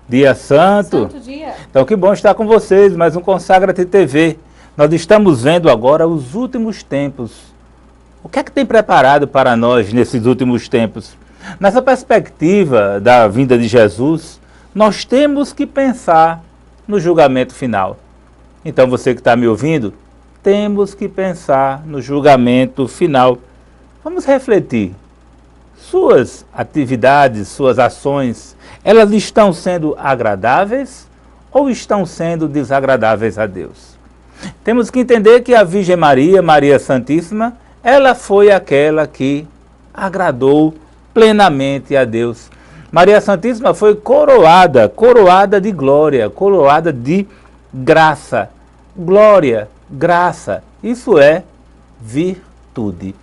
Dia santo. Santo dia. Então que bom estar com vocês, mais um Consagra-te TV. Nós estamos vendo agora os últimos tempos. O que é que tem preparado para nós nesses últimos tempos? Nessa perspectiva da vinda de Jesus, nós temos que pensar no julgamento final. Então você que está me ouvindo, temos que pensar no julgamento final. Vamos refletir. Suas atividades, suas ações, elas estão sendo agradáveis ou estão sendo desagradáveis a Deus? Temos que entender que a Virgem Maria, Maria Santíssima, ela foi aquela que agradou plenamente a Deus. Maria Santíssima foi coroada de glória, coroada de graça. Glória, graça, isso é virtude.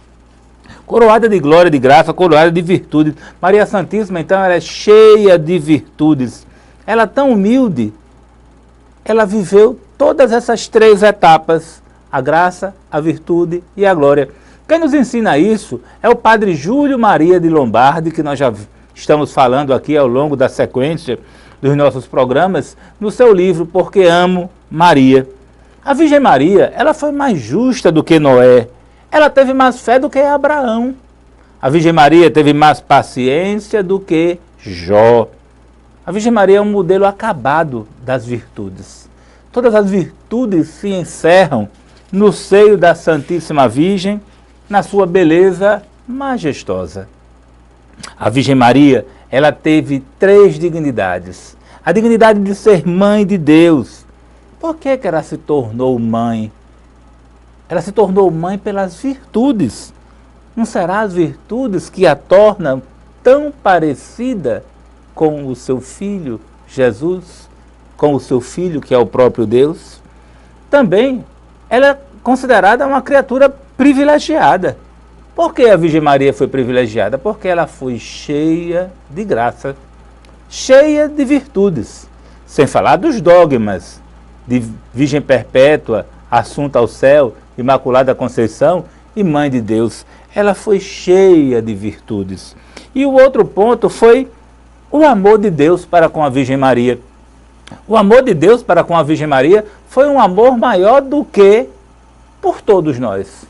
Coroada de glória, de graça, coroada de virtude. Maria Santíssima, então, ela é cheia de virtudes. Ela é tão humilde, ela viveu todas essas três etapas, a graça, a virtude e a glória. Quem nos ensina isso é o padre Júlio Maria de Lombardi, que nós já estamos falando aqui ao longo da sequência dos nossos programas, no seu livro Porque Amo Maria. A Virgem Maria, ela foi mais justa do que Noé. Ela teve mais fé do que Abraão. A Virgem Maria teve mais paciência do que Jó. A Virgem Maria é um modelo acabado das virtudes. Todas as virtudes se encerram no seio da Santíssima Virgem, na sua beleza majestosa. A Virgem Maria, ela teve três dignidades. A dignidade de ser mãe de Deus. Por que ela se tornou mãe? Ela se tornou mãe pelas virtudes. Não será as virtudes que a tornam tão parecida com o seu filho, Jesus, com o seu filho, que é o próprio Deus? Também, ela é considerada uma criatura privilegiada. Por que a Virgem Maria foi privilegiada? Porque ela foi cheia de graça, cheia de virtudes. Sem falar dos dogmas de Virgem Perpétua, Assunta ao Céu, Imaculada Conceição e Mãe de Deus. Ela foi cheia de virtudes. E o outro ponto foi o amor de Deus para com a Virgem Maria. O amor de Deus para com a Virgem Maria foi um amor maior do que por todos nós.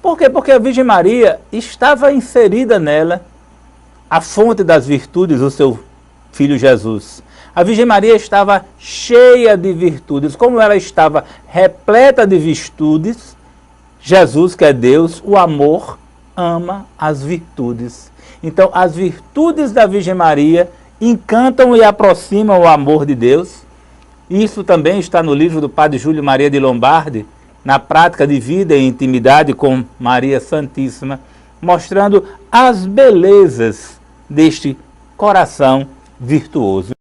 Por quê? Porque a Virgem Maria estava inserida nela a fonte das virtudes, o seu filho Jesus. A Virgem Maria estava cheia de virtudes. Como ela estava repleta de virtudes, Jesus, que é Deus, o amor, ama as virtudes. Então, as virtudes da Virgem Maria encantam e aproximam o amor de Deus. Isso também está no livro do padre Júlio Maria de Lombardi, na prática de vida e intimidade com Maria Santíssima, mostrando as belezas deste coração virtuoso.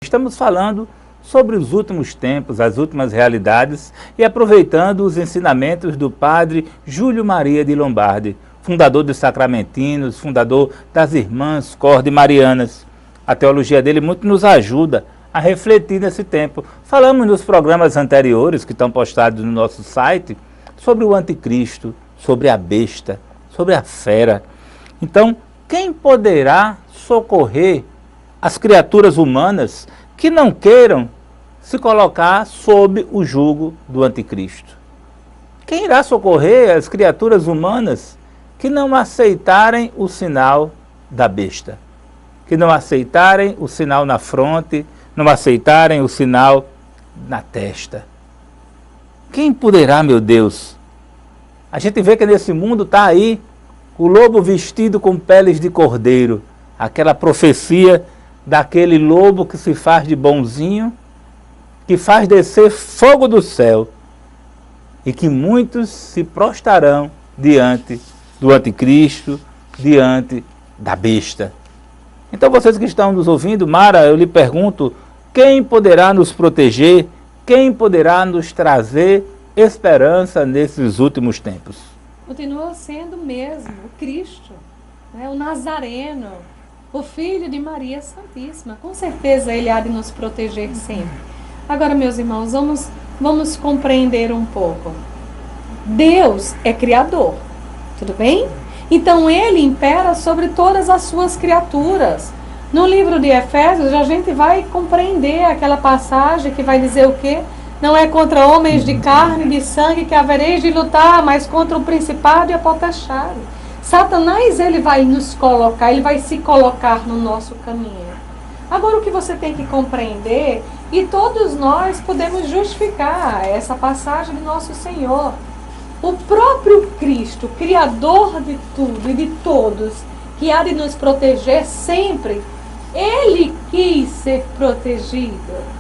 Estamos falando sobre os últimos tempos, as últimas realidades e aproveitando os ensinamentos do padre Júlio Maria de Lombardi, fundador dos Sacramentinos, fundador das Irmãs Corde Marianas. A teologia dele muito nos ajuda a refletir nesse tempo. Falamos nos programas anteriores, que estão postados no nosso site, sobre o anticristo, sobre a besta, sobre a fera. Então, quem poderá socorrer as criaturas humanas que não queiram se colocar sob o jugo do anticristo? Quem irá socorrer as criaturas humanas que não aceitarem o sinal da besta? Que não aceitarem o sinal na fronte, não aceitarem o sinal na testa? Quem poderá, meu Deus? A gente vê que nesse mundo está aí o lobo vestido com peles de cordeiro, aquela profecia daquele lobo que se faz de bonzinho, que faz descer fogo do céu, e que muitos se prostrarão diante do anticristo, diante da besta. Então vocês que estão nos ouvindo, Mara, eu lhe pergunto, quem poderá nos proteger, quem poderá nos trazer esperança nesses últimos tempos? Continua sendo mesmo o Cristo, né? O Nazareno, o Filho de Maria Santíssima. Com certeza Ele há de nos proteger sempre. Agora, meus irmãos, vamos compreender um pouco. Deus é Criador, tudo bem? Então Ele impera sobre todas as suas criaturas. No livro de Efésios, a gente vai compreender aquela passagem que vai dizer o quê? Não é contra homens de carne e de sangue que havereis de lutar, mas contra o principado e a potestade. Satanás, ele vai nos colocar, ele vai se colocar no nosso caminho. Agora, o que você tem que compreender, e todos nós podemos justificar essa passagem do nosso Senhor. O próprio Cristo, Criador de tudo e de todos, que há de nos proteger sempre, Ele quis ser protegido.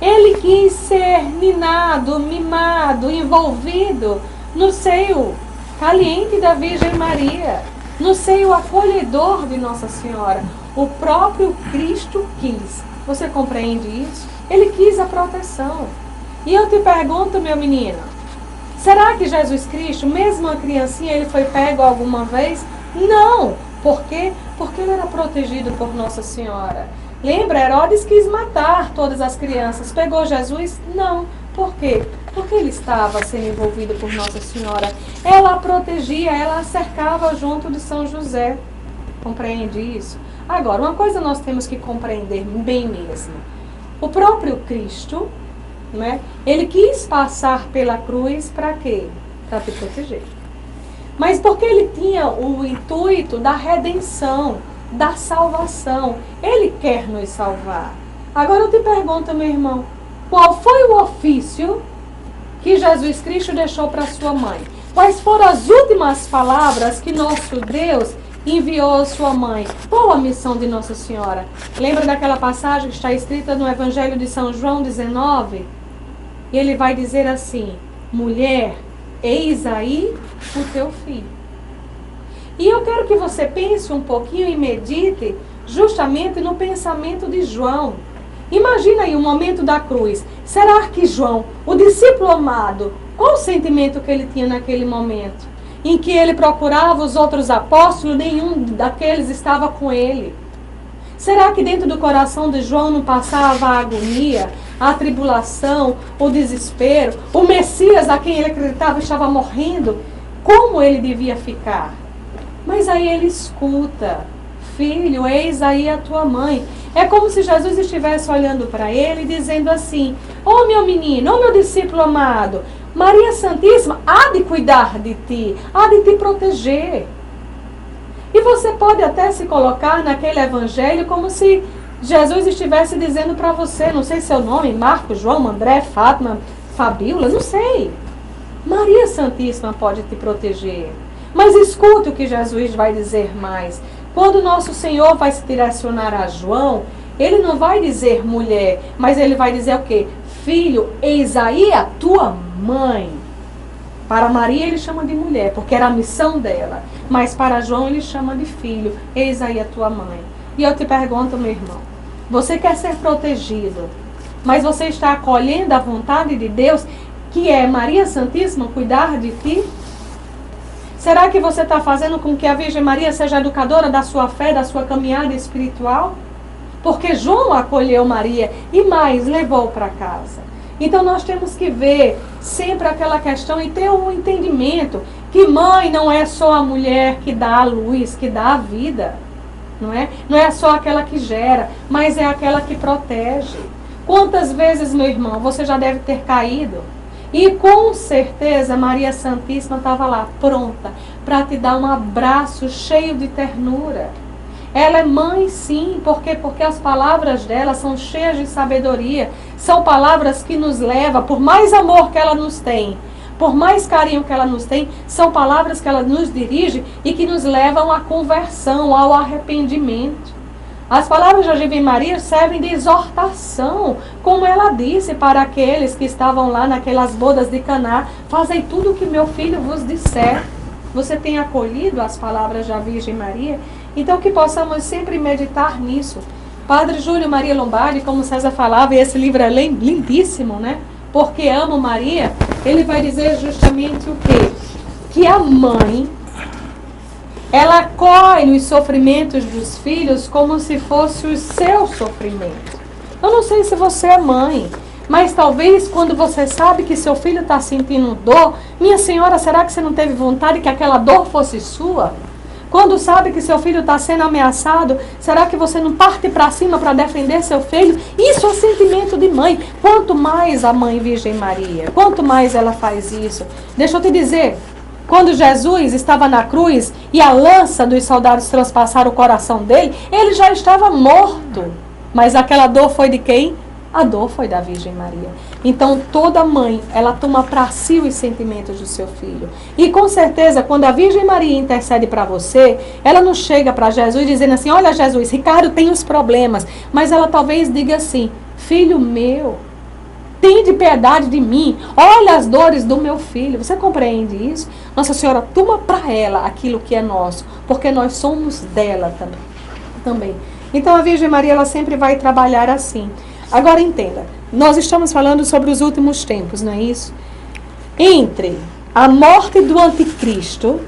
Ele quis ser ninado, mimado, envolvido no seio caliente da Virgem Maria, no seio acolhedor de Nossa Senhora. O próprio Cristo quis. Você compreende isso? Ele quis a proteção. E eu te pergunto, meu menino, será que Jesus Cristo, mesmo uma criancinha, ele foi pego alguma vez? Não. Por quê? Porque ele era protegido por Nossa Senhora. Lembra, Herodes quis matar todas as crianças. Pegou Jesus? Não. Por quê? Porque ele estava sendo envolvido por Nossa Senhora. Ela a protegia, ela a cercava junto de São José. Compreende isso? Agora, uma coisa nós temos que compreender bem mesmo. O próprio Cristo, né, ele quis passar pela cruz para quê? Para te proteger. Mas porque ele tinha o intuito da redenção, da salvação. Ele quer nos salvar. Agora eu te pergunto, meu irmão, qual foi o ofício que Jesus Cristo deixou para sua mãe? Quais foram as últimas palavras que nosso Deus enviou a sua mãe? Qual a missão de Nossa Senhora? Lembra daquela passagem que está escrita no Evangelho de São João 19? E ele vai dizer assim: mulher, eis aí o teu filho. E eu quero que você pense um pouquinho e medite justamente no pensamento de João. Imagina aí o momento da cruz. Será que João, o discípulo amado, qual o sentimento que ele tinha naquele momento? Em que ele procurava os outros apóstolos, nenhum daqueles estava com ele. Será que dentro do coração de João não passava a agonia, a tribulação, o desespero? O Messias a quem ele acreditava estava morrendo. Como ele devia ficar? Mas aí ele escuta: filho, eis aí a tua mãe. É como se Jesus estivesse olhando para ele e dizendo assim: ô meu menino, ô meu discípulo amado, Maria Santíssima há de cuidar de ti, há de te proteger. E você pode até se colocar naquele evangelho como se Jesus estivesse dizendo para você, não sei seu nome, Marcos, João, André, Fátima, Fabíola, não sei. Maria Santíssima pode te proteger. Mas escute o que Jesus vai dizer mais. Quando nosso Senhor vai se direcionar a João, ele não vai dizer mulher, mas ele vai dizer o quê? Filho, eis aí a tua mãe. Para Maria ele chama de mulher, porque era a missão dela. Mas para João ele chama de filho. Eis aí a tua mãe. E eu te pergunto, meu irmão, você quer ser protegido, mas você está acolhendo a vontade de Deus, que é Maria Santíssima cuidar de ti? Será que você está fazendo com que a Virgem Maria seja educadora da sua fé, da sua caminhada espiritual? Porque João acolheu Maria e mais, levou para casa. Então nós temos que ver sempre aquela questão e ter um entendimento que mãe não é só a mulher que dá a luz, que dá a vida. Não é? Não é só aquela que gera, mas é aquela que protege. Quantas vezes, meu irmão, você já deve ter caído? E com certeza Maria Santíssima estava lá, pronta, para te dar um abraço cheio de ternura. Ela é mãe, sim, porque as palavras dela são cheias de sabedoria. São palavras que nos levam, por mais amor que ela nos tem, por mais carinho que ela nos tem, são palavras que ela nos dirige e que nos levam à conversão, ao arrependimento. As palavras da Virgem Maria servem de exortação, como ela disse para aqueles que estavam lá naquelas bodas de Caná: fazei tudo o que meu filho vos disser. Você tem acolhido as palavras da Virgem Maria? Então que possamos sempre meditar nisso. Padre Júlio Maria Lombardi, como César falava, e esse livro é lindíssimo, né? Porque amo Maria, ele vai dizer justamente o quê? Que a mãe, ela acolhe os sofrimentos dos filhos como se fosse o seu sofrimento. Eu não sei se você é mãe, mas talvez quando você sabe que seu filho está sentindo dor, minha senhora, será que você não teve vontade que aquela dor fosse sua? Quando sabe que seu filho está sendo ameaçado, será que você não parte para cima para defender seu filho? Isso é sentimento de mãe. Quanto mais a mãe Virgem Maria, quanto mais ela faz isso. Deixa eu te dizer, quando Jesus estava na cruz e a lança dos soldados transpassaram o coração dele, ele já estava morto. Mas aquela dor foi de quem? A dor foi da Virgem Maria. Então, toda mãe, ela toma para si os sentimentos do seu filho. E com certeza, quando a Virgem Maria intercede para você, ela não chega para Jesus dizendo assim, olha Jesus, Ricardo tem os problemas. Mas ela talvez diga assim, filho meu, tende piedade de mim, olha as dores do meu filho. Você compreende isso? Nossa Senhora, toma para ela aquilo que é nosso, porque nós somos dela também. Então, a Virgem Maria, ela sempre vai trabalhar assim. Agora entenda, nós estamos falando sobre os últimos tempos, não é isso? Entre a morte do anticristo,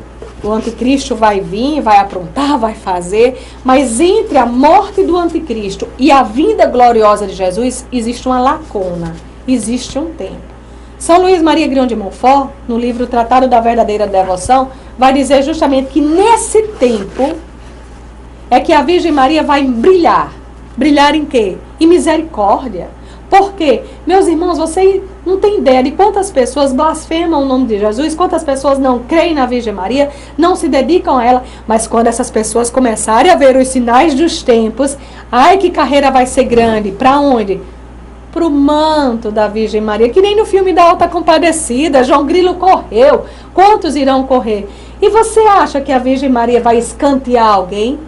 o anticristo vai vir, vai aprontar, vai fazer, mas entre a morte do anticristo e a vinda gloriosa de Jesus, existe uma lacuna, existe um tempo. São Luís Maria Grignion de Montfort, no livro Tratado da Verdadeira Devoção, vai dizer justamente que nesse tempo é que a Virgem Maria vai brilhar. Brilhar em quê? Em misericórdia. Por quê? Meus irmãos, vocês não têm ideia de quantas pessoas blasfemam o nome de Jesus, quantas pessoas não creem na Virgem Maria, não se dedicam a ela, mas quando essas pessoas começarem a ver os sinais dos tempos, ai que carreira vai ser grande. Para onde? Para o manto da Virgem Maria, que nem no filme da Alta Compadecida, João Grilo correu. Quantos irão correr? E você acha que a Virgem Maria vai escantear alguém?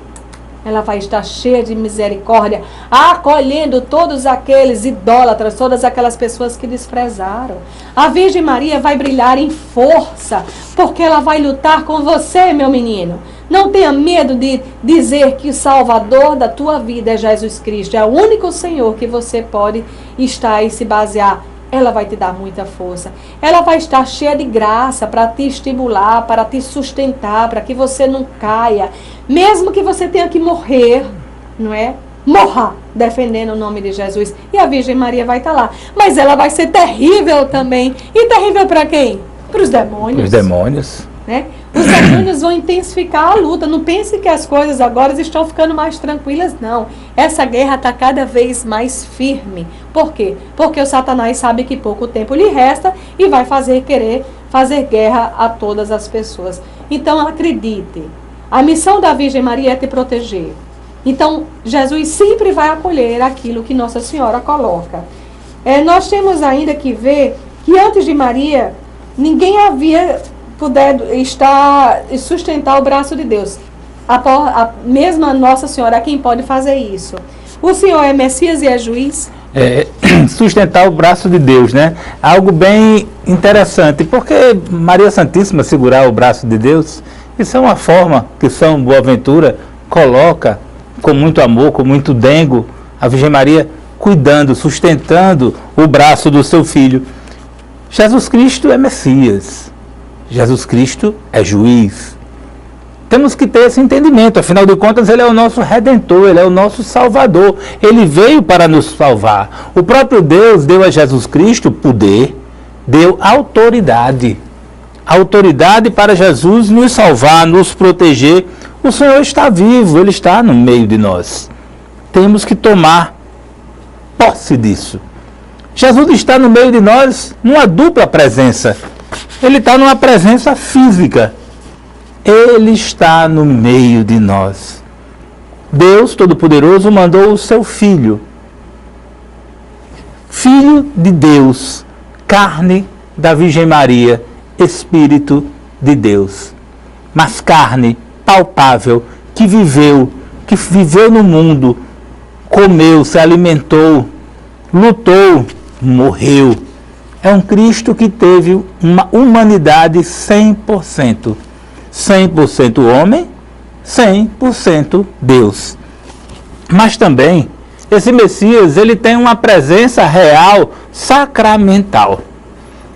Ela vai estar cheia de misericórdia, acolhendo todos aqueles idólatras, todas aquelas pessoas que desprezaram. A Virgem Maria vai brilhar em força, porque ela vai lutar com você, meu menino. Não tenha medo de dizer que o Salvador da tua vida é Jesus Cristo. É o único Senhor que você pode estar e se basear. Ela vai te dar muita força. Ela vai estar cheia de graça para te estimular, para te sustentar, para que você não caia. Mesmo que você tenha que morrer, não é? Morra defendendo o nome de Jesus. E a Virgem Maria vai estar lá. Mas ela vai ser terrível também. E terrível para quem? Para os demônios. Os demônios. Né? Os demônios vão intensificar a luta. Não pense que as coisas agora estão ficando mais tranquilas, não. Essa guerra está cada vez mais firme. Por quê? Porque o Satanás sabe que pouco tempo lhe resta e vai querer fazer guerra a todas as pessoas. Então acredite, a missão da Virgem Maria é te proteger. Então Jesus sempre vai acolher aquilo que Nossa Senhora coloca. Nós temos ainda que ver que antes de Maria, ninguém havia puder estar e sustentar o braço de Deus. A mesma Nossa Senhora é quem pode fazer isso. O Senhor é Messias e é juiz? Sustentar o braço de Deus, né? Algo bem interessante, porque Maria Santíssima segurar o braço de Deus, isso é uma forma que São Boaventura coloca com muito amor, com muito dengo, a Virgem Maria cuidando, sustentando o braço do seu filho. Jesus Cristo é Messias. Jesus Cristo é juiz. Temos que ter esse entendimento, afinal de contas ele é o nosso Redentor, ele é o nosso Salvador, ele veio para nos salvar. O próprio Deus deu a Jesus Cristo poder, deu autoridade para Jesus nos salvar, nos proteger. O Senhor está vivo, ele está no meio de nós. Temos que tomar posse disso. Jesus está no meio de nós numa dupla presença. Ele está numa presença física. Ele está no meio de nós. Deus Todo-Poderoso mandou o seu Filho. Filho de Deus, carne da Virgem Maria, Espírito de Deus. Mas carne palpável, que viveu no mundo, comeu, se alimentou, lutou, morreu. É um Cristo que teve uma humanidade 100%. 100% homem, 100% Deus. Mas também, esse Messias, ele tem uma presença real sacramental.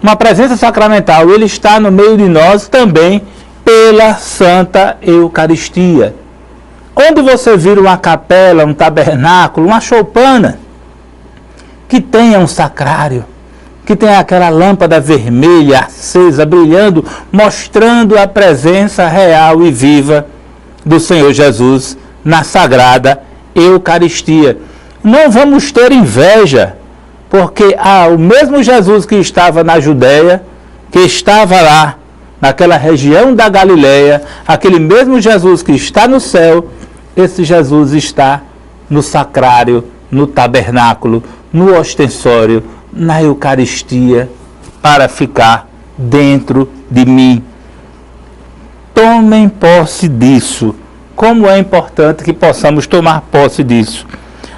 Uma presença sacramental, ele está no meio de nós também pela Santa Eucaristia. Onde você vira uma capela, um tabernáculo, uma choupana, que tenha um sacrário, que tem aquela lâmpada vermelha, acesa, brilhando, mostrando a presença real e viva do Senhor Jesus na Sagrada Eucaristia. Não vamos ter inveja, porque o mesmo Jesus que estava na Judéia, que estava lá naquela região da Galileia, aquele mesmo Jesus que está no céu, esse Jesus está no sacrário, no tabernáculo, no ostensório, na Eucaristia, para ficar dentro de mim. Tomem posse disso. Como é importante que possamos tomar posse disso.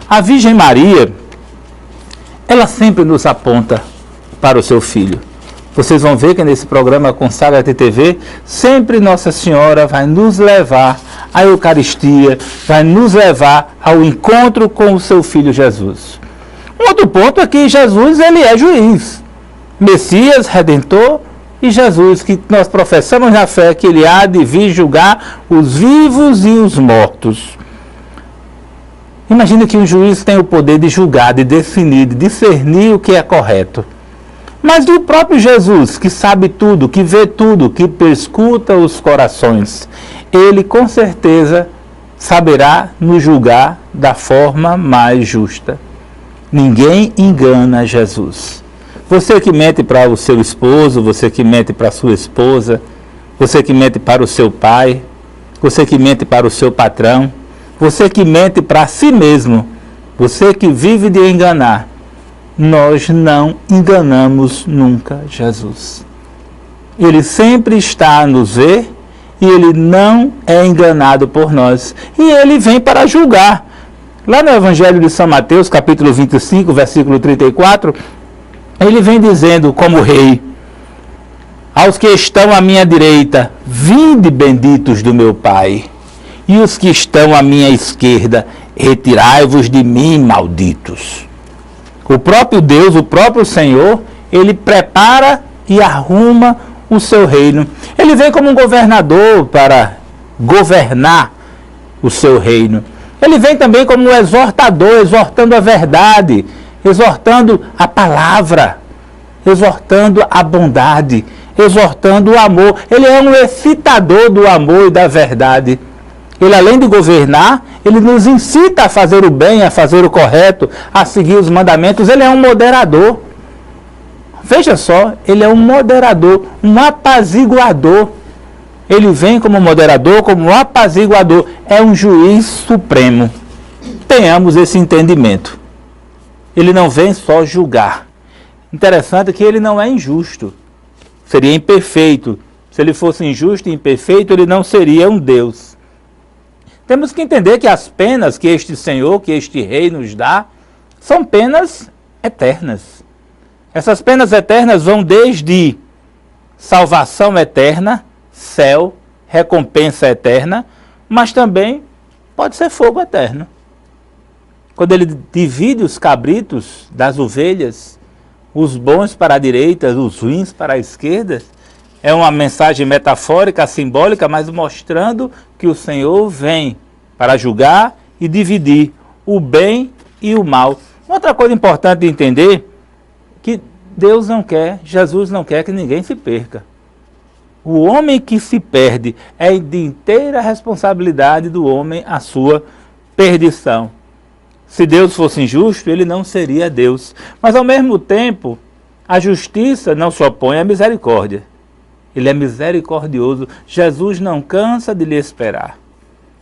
A Virgem Maria, ela sempre nos aponta para o seu filho. Vocês vão ver que nesse programa Consagra-te TV, sempre Nossa Senhora vai nos levar à Eucaristia, vai nos levar ao encontro com o seu filho Jesus. Um outro ponto é que Jesus, ele é juiz, Messias, Redentor, e Jesus, que nós professamos na fé que ele há de vir julgar os vivos e os mortos. Imagina que um juiz tem o poder de julgar, de definir, de discernir o que é correto. Mas o próprio Jesus, que sabe tudo, que vê tudo, que perscruta os corações, ele com certeza saberá nos julgar da forma mais justa. Ninguém engana Jesus. Você que mente para o seu esposo, você que mente para a sua esposa, você que mente para o seu pai, você que mente para o seu patrão, você que mente para si mesmo, você que vive de enganar, nós não enganamos nunca Jesus. Ele sempre está a nos ver e ele não é enganado por nós. E ele vem para julgar. Lá no Evangelho de São Mateus, capítulo 25, versículo 34, ele vem dizendo como rei: aos que estão à minha direita, vinde benditos do meu Pai, e os que estão à minha esquerda, retirai-vos de mim, malditos. O próprio Deus, o próprio Senhor, ele prepara e arruma o seu reino. Ele vem como um governador para governar o seu reino. Ele vem também como um exortador, exortando a verdade, exortando a palavra, exortando a bondade, exortando o amor. Ele é um excitador do amor e da verdade. Ele, além de governar, ele nos incita a fazer o bem, a fazer o correto, a seguir os mandamentos. Ele é um moderador. Veja só, ele é um moderador, um apaziguador. Ele vem como moderador, como apaziguador. É um juiz supremo. Tenhamos esse entendimento. Ele não vem só julgar. Interessante que ele não é injusto. Seria imperfeito. Se ele fosse injusto e imperfeito, ele não seria um Deus. Temos que entender que as penas que este Senhor, que este Rei nos dá, são penas eternas. Essas penas eternas vão desde salvação eterna, céu, recompensa eterna, mas também pode ser fogo eterno. Quando ele divide os cabritos das ovelhas, os bons para a direita, os ruins para a esquerda, é uma mensagem metafórica, simbólica, mas mostrando que o Senhor vem para julgar e dividir o bem e o mal. Outra coisa importante de entender, que Deus não quer, Jesus não quer que ninguém se perca. O homem que se perde é de inteira responsabilidade do homem a sua perdição. Se Deus fosse injusto, ele não seria Deus. Mas ao mesmo tempo, a justiça não se opõe à misericórdia. Ele é misericordioso. Jesus não cansa de lhe esperar.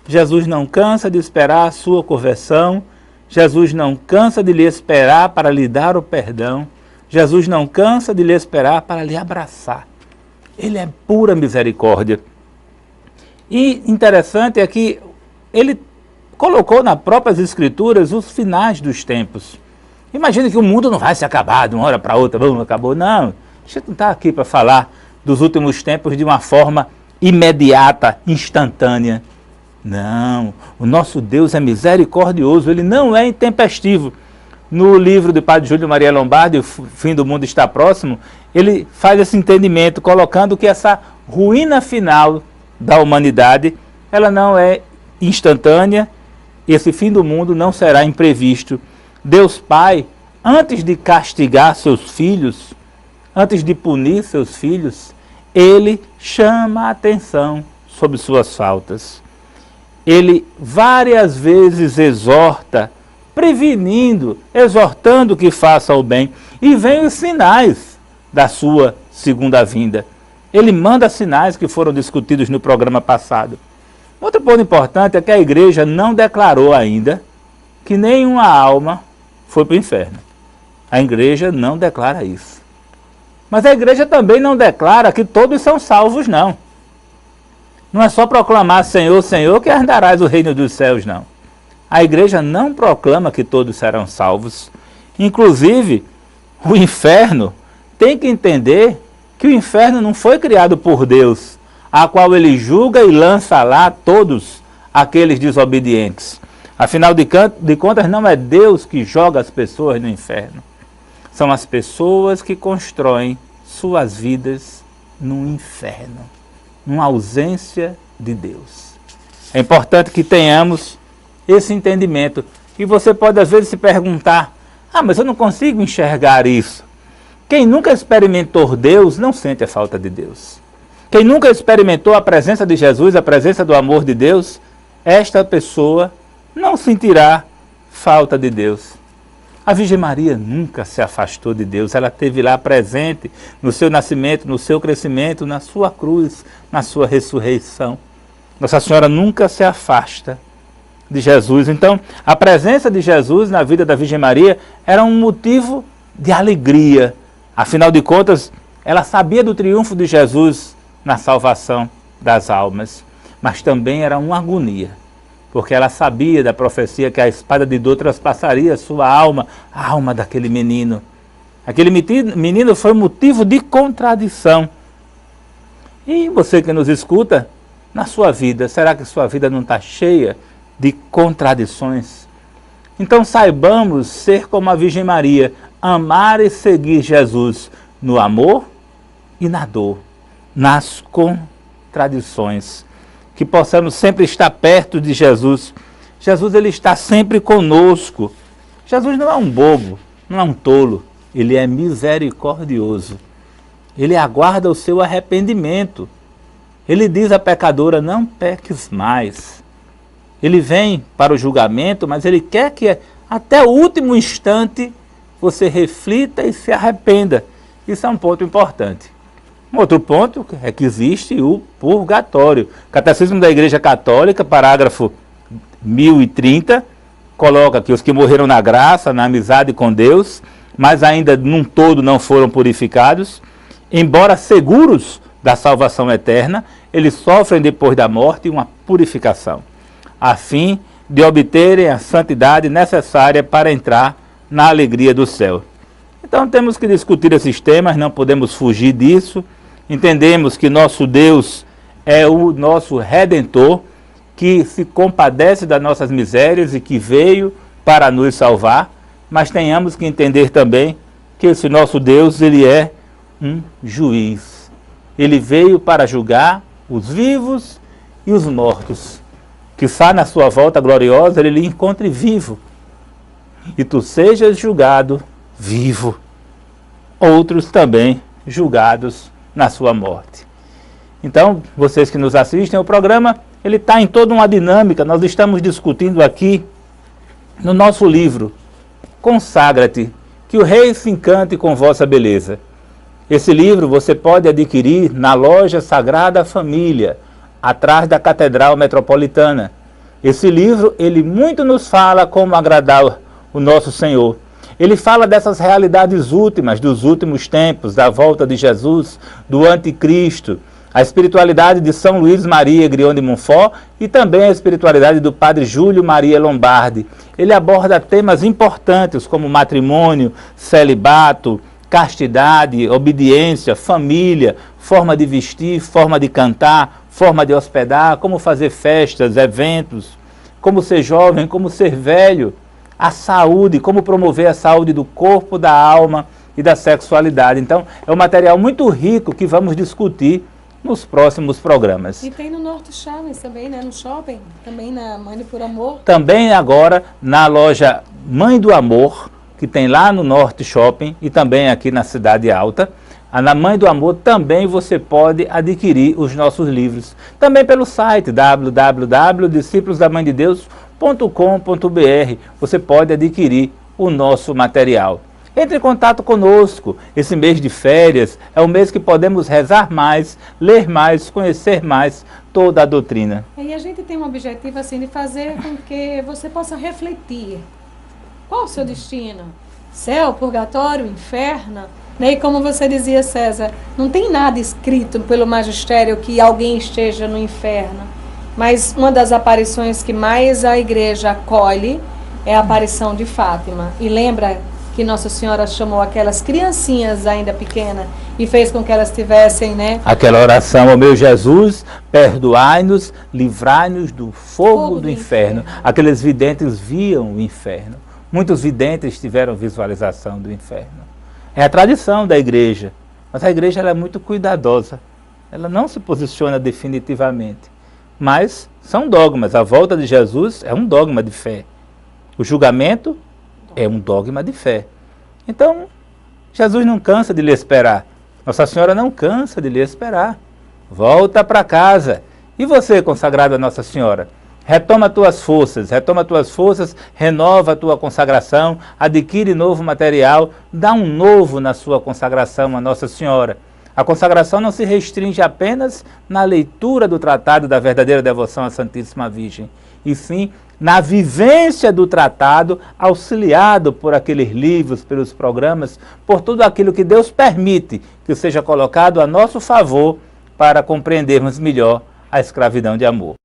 Jesus não cansa de esperar a sua conversão. Jesus não cansa de lhe esperar para lhe dar o perdão. Jesus não cansa de lhe esperar para lhe abraçar. Ele é pura misericórdia. E interessante é que ele colocou nas próprias Escrituras os finais dos tempos. Imagina que o mundo não vai se acabar de uma hora para outra, não acabou. Não, a gente não está aqui para falar dos últimos tempos de uma forma imediata, instantânea. Não, o nosso Deus é misericordioso, ele não é intempestivo. No livro do Padre Júlio Maria Lombardi, O Fim do Mundo Está Próximo, ele faz esse entendimento, colocando que essa ruína final da humanidade, ela não é instantânea, esse fim do mundo não será imprevisto. Deus Pai, antes de castigar seus filhos, antes de punir seus filhos, ele chama a atenção sobre suas faltas. ele várias vezes exorta, prevenindo, exortando que faça o bem. E vem os sinais da sua segunda vinda. Ele manda sinais que foram discutidos no programa passado. Outro ponto importante é que a igreja não declarou ainda que nenhuma alma foi para o inferno. A igreja não declara isso. Mas a igreja também não declara que todos são salvos, não. Não é só proclamar Senhor, Senhor, que herdarás o reino dos céus, não. A igreja não proclama que todos serão salvos. Inclusive, o inferno tem que entender que o inferno não foi criado por Deus, a qual ele julga e lança lá todos aqueles desobedientes. Afinal de contas, não é Deus que joga as pessoas no inferno. São as pessoas que constroem suas vidas no inferno, numa ausência de Deus. É importante que tenhamos esse entendimento. E você pode às vezes se perguntar, mas eu não consigo enxergar isso. Quem nunca experimentou Deus não sente a falta de Deus. Quem nunca experimentou a presença de Jesus, a presença do amor de Deus, esta pessoa não sentirá falta de Deus. A Virgem Maria nunca se afastou de Deus, ela esteve lá presente no seu nascimento, no seu crescimento, na sua cruz, na sua ressurreição. Nossa Senhora nunca se afasta de Jesus. Então, a presença de Jesus na vida da Virgem Maria era um motivo de alegria. Afinal de contas, ela sabia do triunfo de Jesus na salvação das almas, mas também era uma agonia, porque ela sabia da profecia que a espada de dor traspassaria a sua alma, a alma daquele menino. Aquele menino foi motivo de contradição. E você que nos escuta, na sua vida, será que sua vida não está cheia de contradições? Então saibamos ser como a Virgem Maria, amar e seguir Jesus no amor e na dor, nas contradições. Que possamos sempre estar perto de Jesus. Jesus, ele está sempre conosco. Jesus não é um bobo, não é um tolo. Ele é misericordioso. Ele aguarda o seu arrependimento. Ele diz à pecadora, não peques mais. Ele vem para o julgamento, mas ele quer que até o último instante você reflita e se arrependa. Isso é um ponto importante. Um outro ponto é que existe o purgatório. Catecismo da Igreja Católica, parágrafo 1030, coloca que os que morreram na graça, na amizade com Deus, mas ainda num todo não foram purificados, embora seguros da salvação eterna, eles sofrem depois da morte uma purificação, a fim de obterem a santidade necessária para entrar na alegria do céu. Então temos que discutir esses temas, não podemos fugir disso. Entendemos que nosso Deus é o nosso Redentor, que se compadece das nossas misérias e que veio para nos salvar, mas tenhamos que entender também que esse nosso Deus, ele é um juiz. Ele veio para julgar os vivos e os mortos. Quizá na sua volta gloriosa ele lhe encontre vivo e tu sejas julgado vivo. Outros também julgados na sua morte. Então, vocês que nos assistem, o programa ele está em toda uma dinâmica. Nós estamos discutindo aqui no nosso livro Consagra-te, que o Rei se encante com vossa beleza. Esse livro você pode adquirir na loja Sagrada Família, atrás da Catedral Metropolitana. Esse livro, ele muito nos fala como agradar o nosso Senhor. Ele fala dessas realidades últimas, dos últimos tempos, da volta de Jesus, do anticristo, a espiritualidade de São Luís Maria Grion de Montfort e também a espiritualidade do Padre Júlio Maria Lombardi. Ele aborda temas importantes como matrimônio, celibato, castidade, obediência, família, forma de vestir, forma de cantar, forma de hospedar, como fazer festas, eventos, como ser jovem, como ser velho, a saúde, como promover a saúde do corpo, da alma e da sexualidade. Então, é um material muito rico que vamos discutir nos próximos programas. E tem no Norte Shopping também, né? No shopping, também na Mãe do Por Amor. Também agora na loja Mãe do Amor, que tem lá no Norte Shopping e também aqui na Cidade Alta. Na Mãe do Amor também você pode adquirir os nossos livros. Também pelo site www.disciplosdamandedeus.com.br você pode adquirir o nosso material. Entre em contato conosco. Esse mês de férias é o mês que podemos rezar mais, ler mais, conhecer mais toda a doutrina. E a gente tem um objetivo assim de fazer com que você possa refletir. Qual o seu destino? Céu, purgatório, inferno? E como você dizia, César, não tem nada escrito pelo magistério que alguém esteja no inferno. Mas uma das aparições que mais a igreja acolhe é a aparição de Fátima. E lembra que Nossa Senhora chamou aquelas criancinhas ainda pequenas e fez com que elas tivessem, né? Aquela oração, ó meu Jesus, perdoai-nos, livrai-nos do fogo do inferno. Aqueles videntes viam o inferno. Muitos videntes tiveram visualização do inferno. É a tradição da igreja, mas a igreja ela é muito cuidadosa. Ela não se posiciona definitivamente. Mas são dogmas. A volta de Jesus é um dogma de fé. O julgamento é um dogma de fé. Então, Jesus não cansa de lhe esperar. Nossa Senhora não cansa de lhe esperar. Volta para casa. E você, consagrado a Nossa Senhora? Retoma tuas forças, renova a tua consagração, adquire novo material, dá um novo na sua consagração a Nossa Senhora. A consagração não se restringe apenas na leitura do tratado da verdadeira devoção à Santíssima Virgem, e sim na vivência do tratado, auxiliado por aqueles livros, pelos programas, por tudo aquilo que Deus permite que seja colocado a nosso favor para compreendermos melhor a escravidão de amor.